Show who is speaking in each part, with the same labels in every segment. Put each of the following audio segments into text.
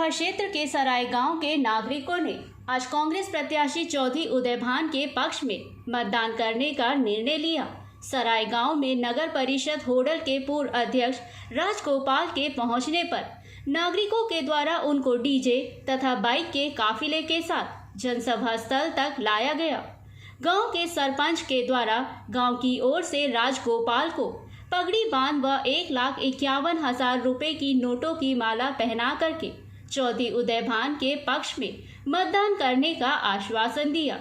Speaker 1: विधानसभा क्षेत्र के सराय गांव के नागरिकों ने आज कांग्रेस प्रत्याशी चौधरी उदयभान के पक्ष में मतदान करने का निर्णय लिया। सराय गांव में नगर परिषद होडल के पूर्व अध्यक्ष राजगोपाल के पहुंचने पर नागरिकों के द्वारा उनको डीजे तथा बाइक के काफिले के साथ जनसभा स्थल तक लाया गया। गांव के सरपंच के द्वारा गांव की ओर से राजगोपाल को पगड़ी बांध व 1,51,000 रुपए की नोटों की माला पहना करके चौधरी उदयभान के पक्ष में मतदान करने का आश्वासन दिया।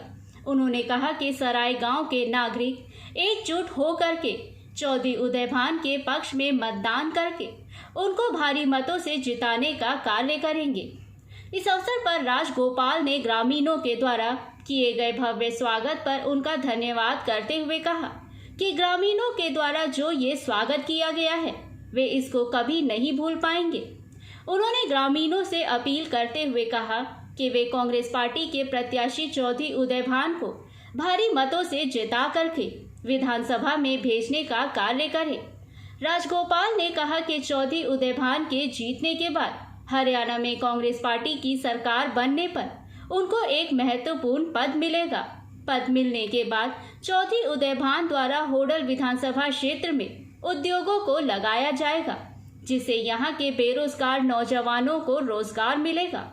Speaker 1: उन्होंने कहा कि सराय गांव के नागरिक एकजुट होकर के चौधरी उदयभान के पक्ष में मतदान करके उनको भारी मतों से जिताने का कार्य करेंगे। इस अवसर पर राजगोपाल ने ग्रामीणों के द्वारा किए गए भव्य स्वागत पर उनका धन्यवाद करते हुए कहा कि ग्रामीणों के द्वारा जो ये स्वागत किया गया है वे इसको कभी नहीं भूल पाएंगे। उन्होंने ग्रामीणों से अपील करते हुए कहा कि वे कांग्रेस पार्टी के प्रत्याशी चौधरी उदयभान को भारी मतों से जिता करके विधानसभा में भेजने का कार्य करें। राजगोपाल ने कहा कि चौधरी उदयभान के जीतने के बाद हरियाणा में कांग्रेस पार्टी की सरकार बनने पर उनको एक महत्वपूर्ण पद मिलेगा। पद मिलने के बाद चौधरी उदयभान द्वारा होडल विधानसभा क्षेत्र में उद्योगों को लगाया जाएगा, जिससे यहां के बेरोजगार नौजवानों को रोजगार मिलेगा।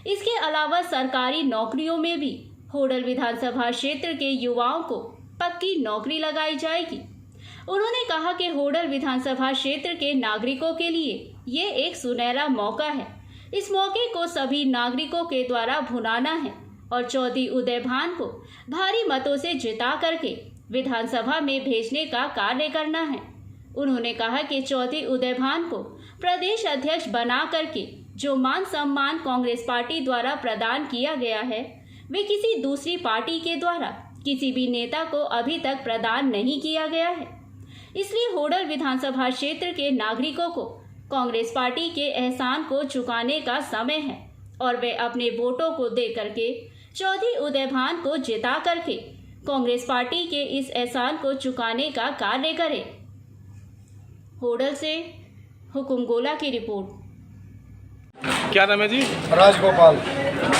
Speaker 1: इसके अलावा सरकारी नौकरियों में भी होडल विधानसभा क्षेत्र के युवाओं को पक्की नौकरी लगाई जाएगी। उन्होंने कहा कि होडल विधानसभा क्षेत्र के नागरिकों के लिए ये एक सुनहरा मौका है। इस मौके को सभी नागरिकों के द्वारा भुनाना है और चौधरी उदयभान को भारी मतों से जिता करके विधानसभा में भेजने का कार्य करना है। उन्होंने कहा कि चौधरी उदयभान को प्रदेश अध्यक्ष बना करके जो मान सम्मान कांग्रेस पार्टी द्वारा प्रदान किया गया है वे किसी दूसरी पार्टी के द्वारा किसी भी नेता को अभी तक प्रदान नहीं किया गया है। इसलिए होडल विधानसभा क्षेत्र के नागरिकों को कांग्रेस पार्टी के एहसान को चुकाने का समय है और वे अपने वोटों को दे करके चौधरी उदयभान को जिता करके कांग्रेस पार्टी के इस एहसान को चुकाने का कार्य करें। होडल से हुकुम गोला की रिपोर्ट।
Speaker 2: क्या नाम है जी?
Speaker 3: राजगोपाल।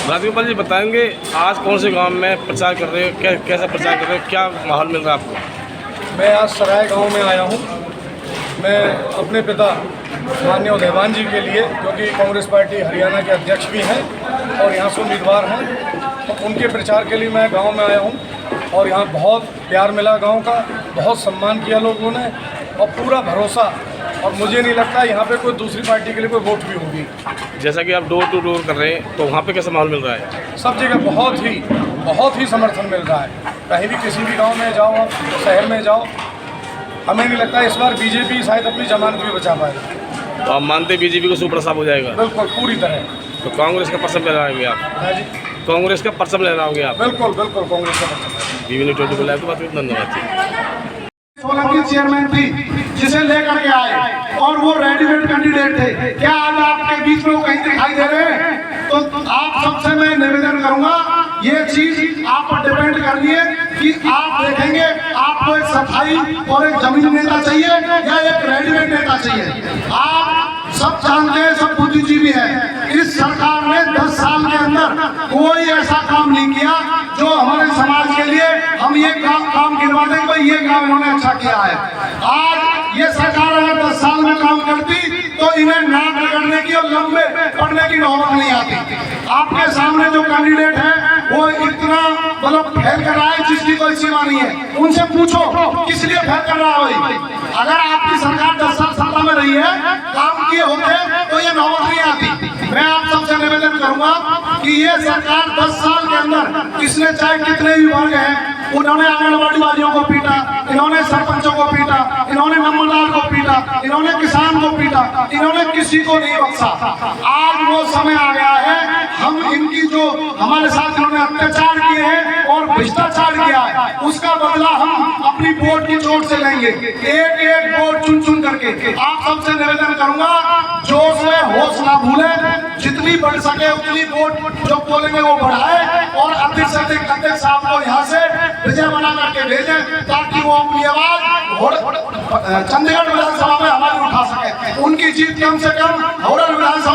Speaker 2: राजगोपाल जी, बताएंगे आज कौन से गांव में प्रचार कर रहे हो, कैसा प्रचार कर रहे हो, क्या माहौल मिल रहा है आपको?
Speaker 3: मैं आज सराय गांव में आया हूं। मैं अपने पिता माननीय उदयभान जी के लिए, क्योंकि कांग्रेस पार्टी हरियाणा के अध्यक्ष भी हैं और यहाँ से उम्मीदवार हैं, तो उनके प्रचार के लिए मैं गांव में आया हूं। और यहाँ बहुत प्यार मिला, गांव का बहुत सम्मान किया लोगों ने और पूरा भरोसा। और मुझे नहीं लगता यहाँ पे कोई दूसरी पार्टी के लिए कोई वोट भी होगी।
Speaker 2: जैसा कि आप डोर टू डोर कर रहे हैं, तो वहाँ पे कैसा माहौल मिल रहा है?
Speaker 3: सब जगह बहुत ही समर्थन मिल रहा है। कहीं भी किसी भी गांव में जाओ, आप शहर में जाओ, हमें नहीं लगता इस बार बीजेपी शायद अपनी जमानत भी बचा पाए।
Speaker 2: तो आप मानते बीजेपी को सुपड़ा साफ हो जाएगा?
Speaker 3: बिल्कुल, पूरी तरह।
Speaker 2: तो कांग्रेस का परचम लहराओगे आप?
Speaker 3: हाँ जी,
Speaker 2: कांग्रेस का परचम लहराओगे आप?
Speaker 3: बिल्कुल कांग्रेस का परचम।
Speaker 2: बीवी ने 20 बुलाया तो बात धन्यवाद जी।
Speaker 4: सोलंकी चेयरमैन थी जिसे लेकर के आए और वो रेडीमेड कैंडिडेट थे। क्या आज आपके बीच में वो कहीं दिखाई दे रहे हैं? तो आप सबसे मैं निवेदन करूंगा, ये चीज आप पर डिपेंड करनी है कि आप देखेंगे आपको एक सफाई और एक जमीन नेता चाहिए या एक रेडीमेड नेता चाहिए। आप सब जानते हैं, सब बुद्धिजीवी है, इस सरकार ने 10 साल के अंदर कोई ऐसा काम नहीं किया जो हमारे समाज के लिए हम ये काम गिनवा दें भाई ये काम इन्होंने अच्छा किया है। आज ये सरकार अगर 10 साल में काम करती तो इन्हें नाक रगड़ने की और लंबे पड़ने की नौबत नहीं आती। आपके सामने जो कैंडिडेट है वो इतना मतलब फैल कर रहा है जिसकी कोई सीमा नहीं है। उनसे पूछो किस लिए फैल कर रहा है भाई? अगर आपकी सरकार 10 साल सत्ता में रही है, काम किए होते तो ये नौबत नहीं आती। मैं आप सबसे निवेदन करूंगा कि ये सरकार 10 साल के अंदर इसने चाहे कितने भी वर्ग हैं, उन्होंने आंगनबाड़ी वालियों को पीटा, इन्होंने सरपंचों को पीटा, इन्होंने नंबरदार को पीटा, इन्होंने किसान को पीटा, इन्होंने किसी को नहीं बख्शा। आज वो समय आ गया है, हम इनकी जो हमारे साथ इन्होंने अत्याचार किए हैं और भ्रष्टाचार किया है उसका बदला हम अपनी वोट की चोट से लेंगे, एक एक वोट चुन चुन करके। आप सबसे निवेदन करूंगा, जोश में होश ना भूले, जितनी बढ़ सके उतनी वोट जो बोलेंगे वो बढ़ाए और अधिक से अधिक अध्यक्ष साहब को यहाँ से विजय बना करके भेजें ताकि वो अपनी आवाज चंडीगढ़ विधानसभा में हमारी उठा सके। उनकी जीत कम से कम होडल विधानसभा